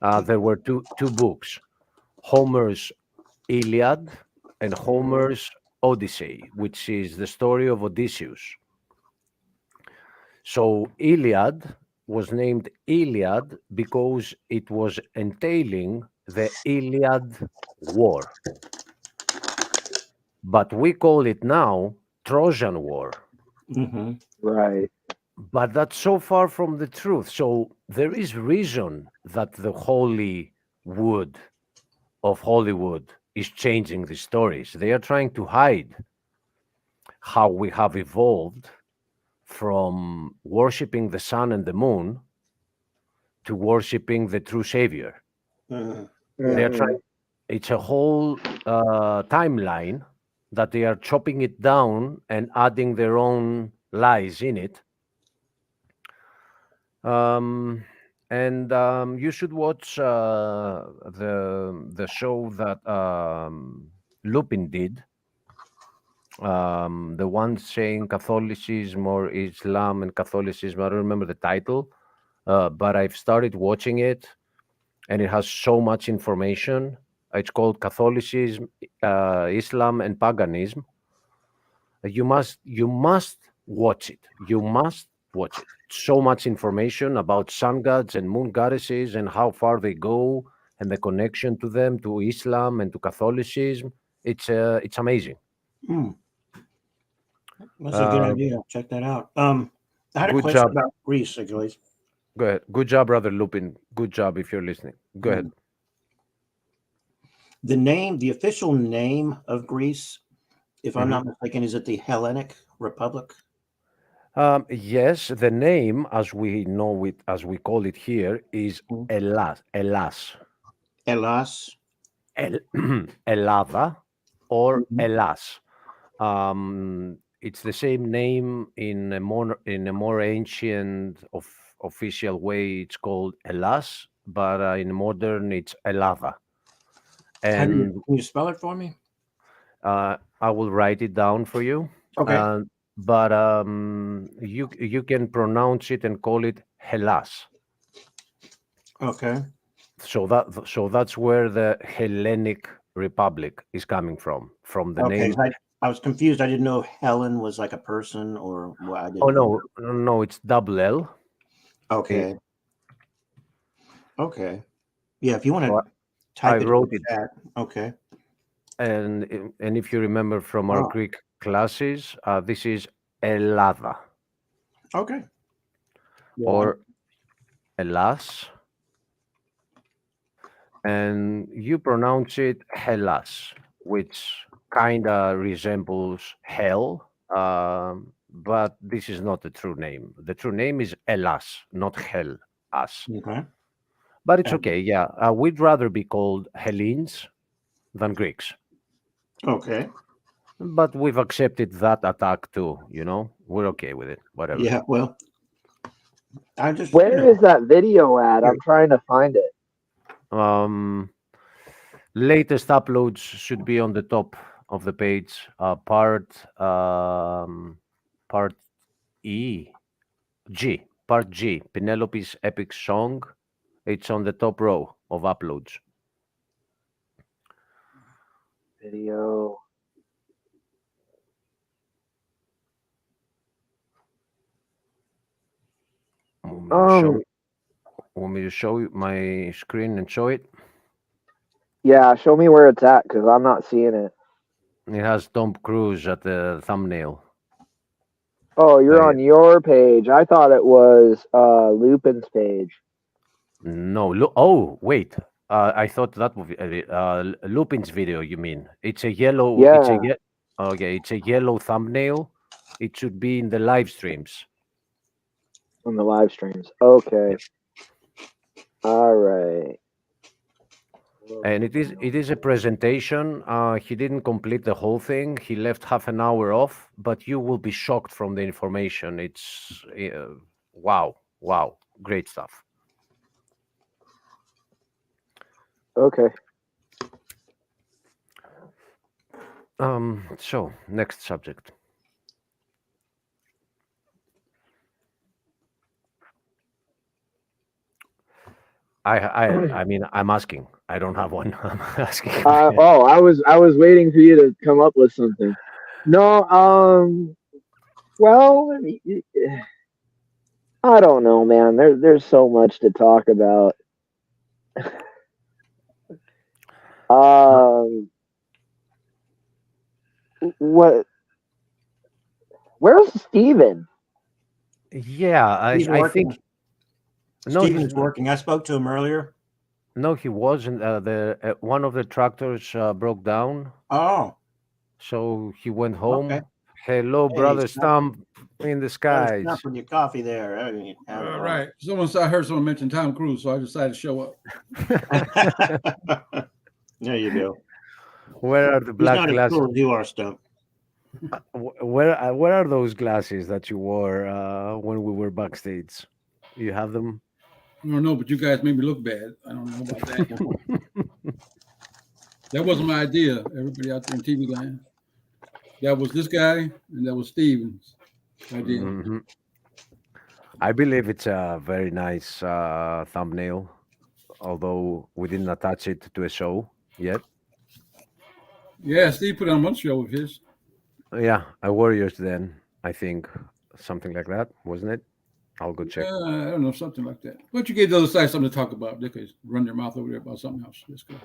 There were two books, Homer's Iliad and Homer's Odyssey, which is the story of Odysseus. So Iliad was named Iliad because it was entailing the Iliad War. But we call it now Trojan War. Mm-hmm. Right. But that's so far from the truth. So there is reason that the holy wood of Hollywood is changing the stories. They are trying to hide how we have evolved from worshiping the sun and the moon to worshiping the true savior. Mm-hmm. They are trying. It's a whole timeline that they are chopping it down and adding their own lies in it. And you should watch the show that Lupin did. The one saying Catholicism or Islam and Catholicism. I don't remember the title, but I've started watching it, and it has so much information. It's called Catholicism, Islam, and Paganism. You must watch it. You must watch it. So much information about sun gods and moon goddesses and how far they go and the connection to them, to Islam and to Catholicism. It's amazing. Mm. That's a good idea. Check that out. I had a Good question job. about Greece, Achilles. Go ahead. Good job, brother Lupin. Good job if you're listening. Go ahead. The official name of Greece, if I'm not mistaken, is it the Hellenic Republic? Yes, the name, as we know it, as we call it here, is Mhm. Elas, Elas, Elas. Elava, or Mhm. Elas. It's the same name in a more ancient official way. It's called Elas, but in modern it's Elava. How do you, And can you spell it for me? I will write it down for you. Okay. But you can pronounce it and call it Hellas. Okay. So that's where the Hellenic Republic is coming from the Okay. name. I was confused. I didn't know if Helen was like a person or well, I didn't Oh know. no, it's double L. Okay. Okay. Yeah, if you want So to I type it in wrote the it, chat. Okay. and if you remember from our Oh, Greek classes, this is Elada okay. or Elas, and you pronounce it Hellas, which kind of resembles hell, but this is not the true name. The true name is Elas, not Hell as. Okay. But it's And- okay. Yeah, we'd rather be called Hellenes than Greeks. Okay. But we've accepted that attack too. We're okay with it. Whatever. Yeah. Well, I just Where is that video at? I'm trying to find it. Latest uploads should be on the top of the page. Part G, Penelope's epic song. It's on the top row of uploads. Video. Want me to show you my screen and show it? Yeah, show me where it's at because I'm not seeing it. It has Tom Cruise at the thumbnail. Oh, you're on your page. I thought it was Lupin's page. No, oh wait. I thought that was Lupin's video. You mean it's a yellow? Yeah. Okay, it's a yellow thumbnail. It should be in the live streams. On the live streams. Okay. All right. And it is a presentation. He didn't complete the whole thing. He left half an hour off, but you will be shocked from the information. It's wow, great stuff. Okay. So next subject. I mean, I'm asking. I don't have one. I'm asking. I was waiting for you to come up with something. No, well, I don't know, man. There's so much to talk about. What? Where's Steven? Yeah, I think. No, Steven's working. I spoke to him earlier. No, he wasn't. One of the tractors broke down. Oh. So he went home. Okay. Hello, brother Stump in the skies. Snuffing your coffee there. All right. I heard someone mention Tom Cruise, so I decided to show up. There you go. Where are the black He's not glasses? as cool as you are, Stump. Where are those glasses that you wore when we were backstage? You have them? I don't know, but you guys made me look bad. I don't know about that. That wasn't my idea. Everybody out there in TV land. That was this guy, and that was Steven's idea. Mm-hmm. I believe it's a very nice thumbnail, although we didn't attach it to a show yet. Yeah, Steve put on one show of his. Yeah, a Warriors then, I think. Something like that, wasn't it? I'll go check. I don't know, something like that. But you gave the other side something to talk about. They could run their mouth over there about something else. Let's go.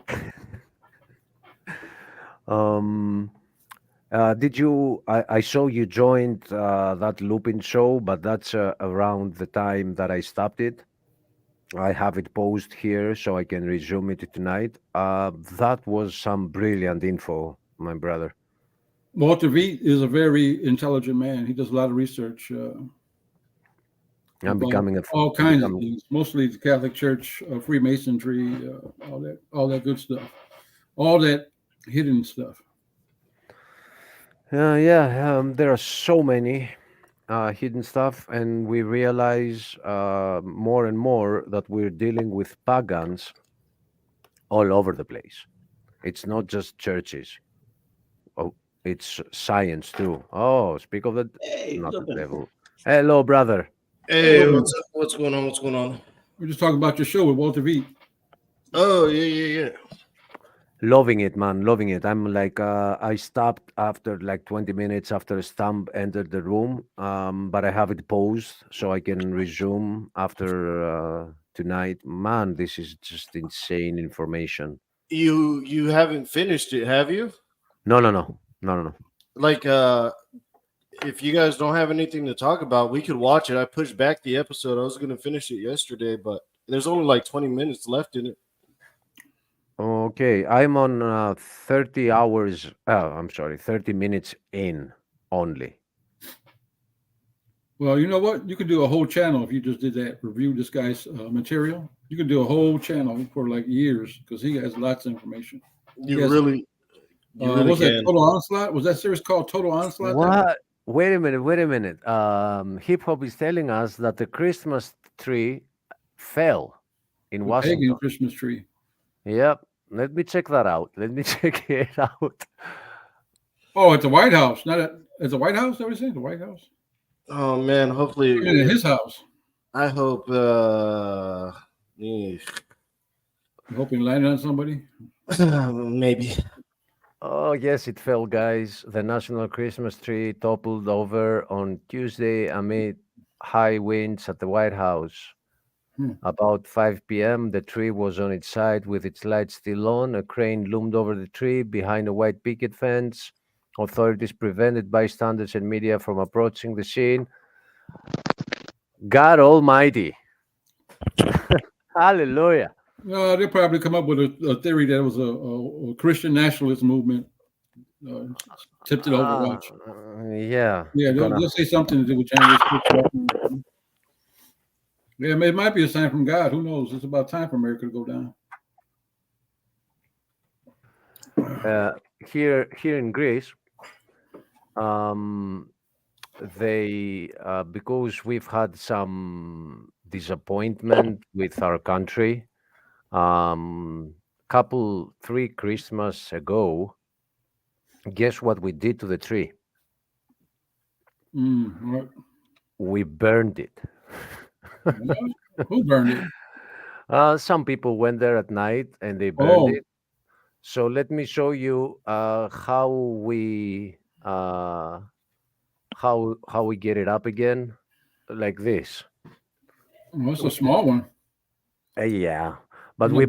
Did you? I saw you joined that Lupin show, but that's around the time that I stopped it. I have it posted here, so I can resume it tonight. That was some brilliant info, my brother. Walter Veet is a very intelligent man. He does a lot of research. I'm about becoming a all kinds of become- things, mostly the Catholic Church, Freemasonry, all that good stuff, all that hidden stuff. There are so many hidden stuff, and we realize more and more that we're dealing with pagans all over the place. It's not just churches. Oh, it's science too. Oh, speak of the Hey, not the look at- devil. Hello, brother. Hey, what's up? What's going on? What's going on? We're just talking about your show with Walter V. Oh, yeah. Loving it, man. Loving it. I'm like, I stopped after like 20 minutes after Stump entered the room, but I have it paused so I can resume after tonight. Man, this is just insane information. You haven't finished it, have you? No. Like, if you guys don't have anything to talk about, we could watch it. I pushed back the episode. I was gonna finish it yesterday, but there's only like 20 minutes left in it. Okay, I'm on 30 hours. I'm sorry, 30 minutes in only. Well, you know what? You could do a whole channel if you just did that. Review this guy's material. You could do a whole channel for like years because he has lots of information. You Yes. really Was that can. Total Onslaught? Was that series called Total Onslaught? What? Wait a minute. Hip hop is telling us that the Christmas tree fell in The Washington. pagan Christmas tree. Yep. Let me check that out. Let me check it out. Oh, at the White House. Not at the White House, that was saying? The White House? Oh man, hopefully In his house. I hope yeah. You hoping to land on somebody? Maybe. Oh, yes, it fell, guys. The national Christmas tree toppled over on Tuesday amid high winds at the White House. About 5 p.m., the tree was on its side with its lights still on. A crane loomed over the tree behind a white picket fence. Authorities prevented bystanders and media from approaching the scene. God Almighty. Hallelujah. They'll probably come up with a theory that it was a Christian nationalist movement. Tipped it over. Watch. Yeah. Yeah, they'll say something to do with January 6th. Yeah, it might be a sign from God. Who knows? It's about time for America to go down. Here in Greece, they because we've had some disappointment with our country. 3 Christmas ago, guess what we did to the tree? What? We burned it. Who burned it? Some people went there at night and they burned it. So let me show you how we get it up again, like this. Oh, it's a small one. Yeah, but we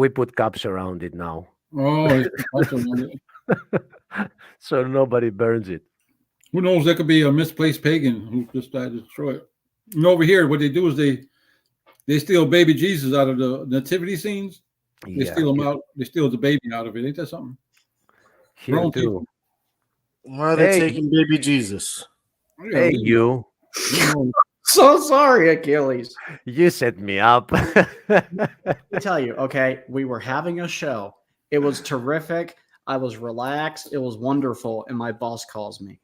put caps around it now. Oh, so nobody burns it. Who knows? That could be a misplaced pagan who just tried to destroy it. And over here, what they do is they steal baby Jesus out of the nativity scenes. They steal him out. They steal the baby out of it. Ain't that something? Here too. Why are they taking baby Jesus? Hey, you. So sorry, Achilles. You set me up. Let me tell you, okay, we were having a show. It was terrific. I was relaxed. It was wonderful. And my boss calls me.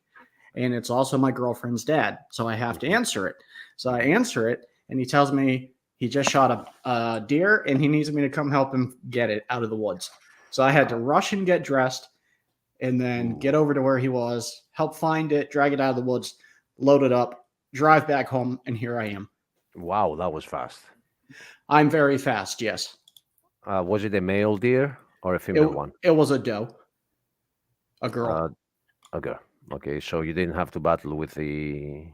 And it's also my girlfriend's dad. So I have to answer it. So I answer it, and he tells me he just shot a deer, and he needs me to come help him get it out of the woods. So I had to rush and get dressed and then get over to where he was, help find it, drag it out of the woods, load it up, drive back home, and here I am. Wow, that was fast. I'm very fast, yes. Was it a male deer or a female one? It was a doe. A girl. A girl. Okay, so you didn't have to battle with the...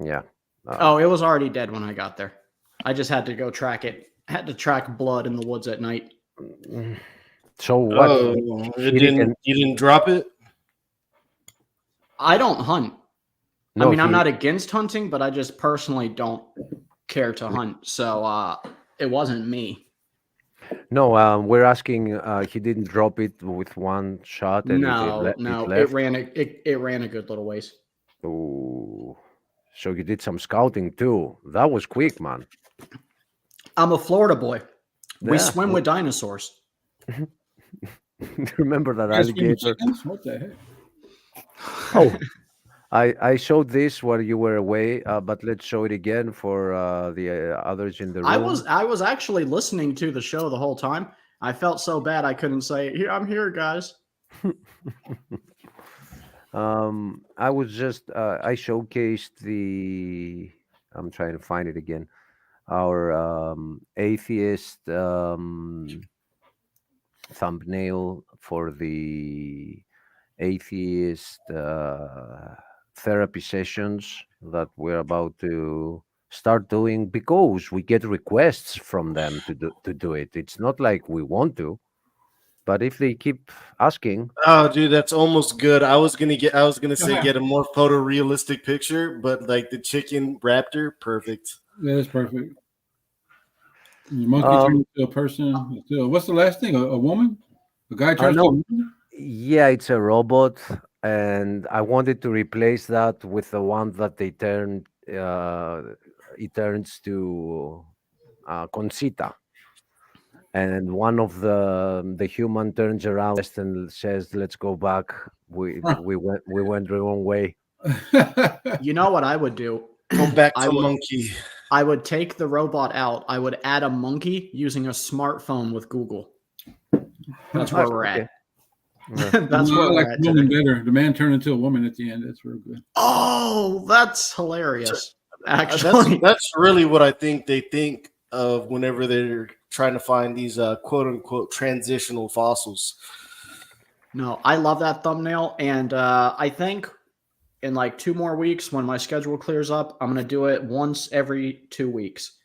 Yeah. It was already dead when I got there. I just had to go track it. Had to track blood in the woods at night. So what? You didn't drop it? I don't hunt. No, I'm not against hunting, but I just personally don't care to hunt. So it wasn't me. No, we're asking. He didn't drop it with one shot, and It ran a good little ways. Oh, So you did some scouting too. That was quick, man. I'm a Florida boy. We Yeah. swim with dinosaurs. Remember that You guys swim with alligator? chickens? What the heck? Oh, I showed this while you were away, but let's show it again for the others in the room. I was actually listening to the show the whole time. I felt so bad I couldn't say, "Here, I'm here, guys." I was just I showcased the. I'm trying to find it again. Our atheist thumbnail for the atheist therapy sessions that we're about to start doing because we get requests from them to do it. It's not like we want to, but if they keep asking. Oh, dude, that's almost good. I was gonna say get a more photorealistic picture, but like the chicken raptor, perfect. Yeah, that's perfect. The monkey turned into a person. What's the last thing? A woman? A guy turns to a woman? Yeah, it's a robot, and I wanted to replace that with the one that they turned. It turns to Concita, and one of the human turns around and says, "Let's go back. We went the wrong way." You know what I would do? Go back to monkey. I would take the robot out. I would add a monkey using a smartphone with Google. That's where we're at. That's where I we're like at the woman today. better. The man turned into a woman at the end. That's real good. Oh, that's hilarious. Actually, That's really what I think they think of whenever they're trying to find these quote unquote transitional fossils. no, I love that thumbnail, and I think in like 2 more weeks, when my schedule clears up, I'm going to do it once every 2 weeks.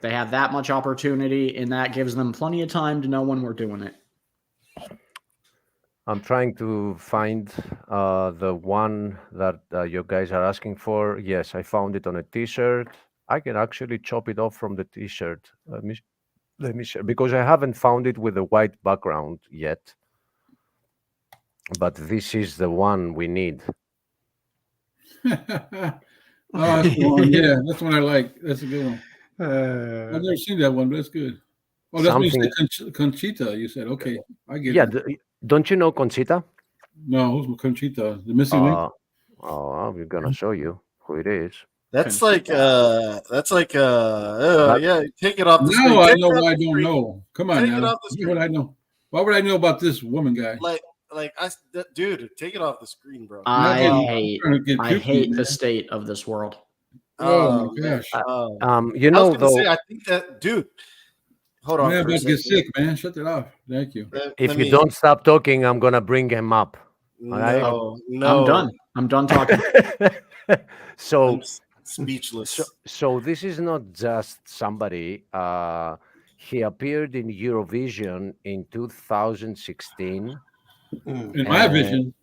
They have that much opportunity, and that gives them plenty of time to know when we're doing it. I'm trying to find the one that you guys are asking for. Yes, I found it on a T-shirt. I can actually chop it off from the T-shirt. Let me share, because I haven't found it with a white background yet. But this is the one we need. Oh, that's the one. Yeah, that's one I like. That's a good one. I've never seen that one, but that's good. Oh, that's when you said Conchita. You said, okay, I get it. Yeah, don't you know Conchita? No, who's Conchita? The missing link? Oh, we're gonna show you who it is. That's like yeah, take it off the screen. No, I Take know it off what I the don't screen. know. Come on Take now. it off the Here's what I know. Why would I know about this woman guy? Dude, take it off the screen, bro. I trying to get hate cookie, the man. state of this world. Oh my gosh. You know, I was gonna say, I think that, dude. Hold on. Man, I'm for a about to get second. sick, man. Shut it off. Thank you. If you don't stop talking, I'm gonna bring him up. No, All right? no. I'm done. I'm done talking. So speechless. So this is not just somebody. He appeared in Eurovision in 2016. In my vision.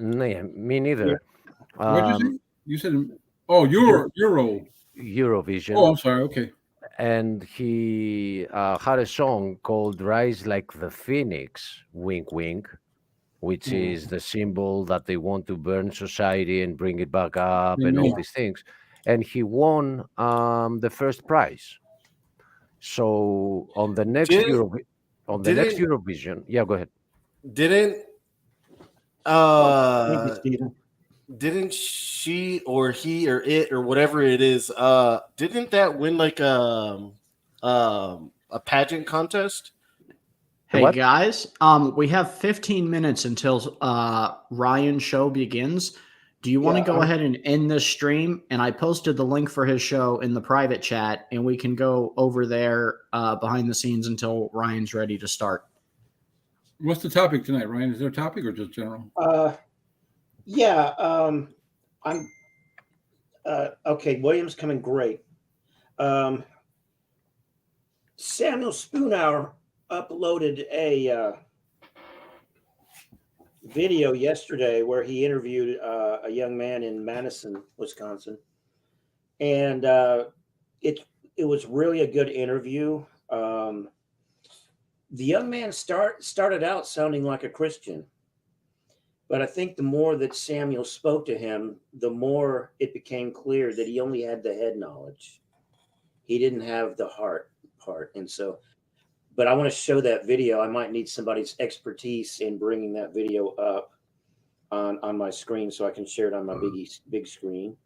No, me neither. What did you say? You said, oh, Euro. Eurovision. Oh, I'm sorry. Okay. And he had a song called "Rise Like the Phoenix," wink, wink, which is the symbol that they want to burn society and bring it back up and all these things. And he won the first prize. So on the next Eurovision, yeah, go ahead. Didn't she or he or it or whatever it is, didn't that win like a pageant contest? Hey guys, we have 15 minutes until Ryan's show begins. Do you want to go ahead and end this stream? And I posted the link for his show in the private chat, and we can go over there behind the scenes until Ryan's ready to start. What's the topic tonight, Ryan? Is there a topic or just general? I'm okay. William's coming great. Samuel Spoonhour uploaded a video yesterday where he interviewed a young man in Madison, Wisconsin, and it was really a good interview. The young man started out sounding like a Christian, But I think the more that Samuel spoke to him, the more it became clear that he only had the head knowledge. He didn't have the heart part. And so, but I want to show that video. I might need somebody's expertise in bringing that video up on my screen so I can share it on my big screen.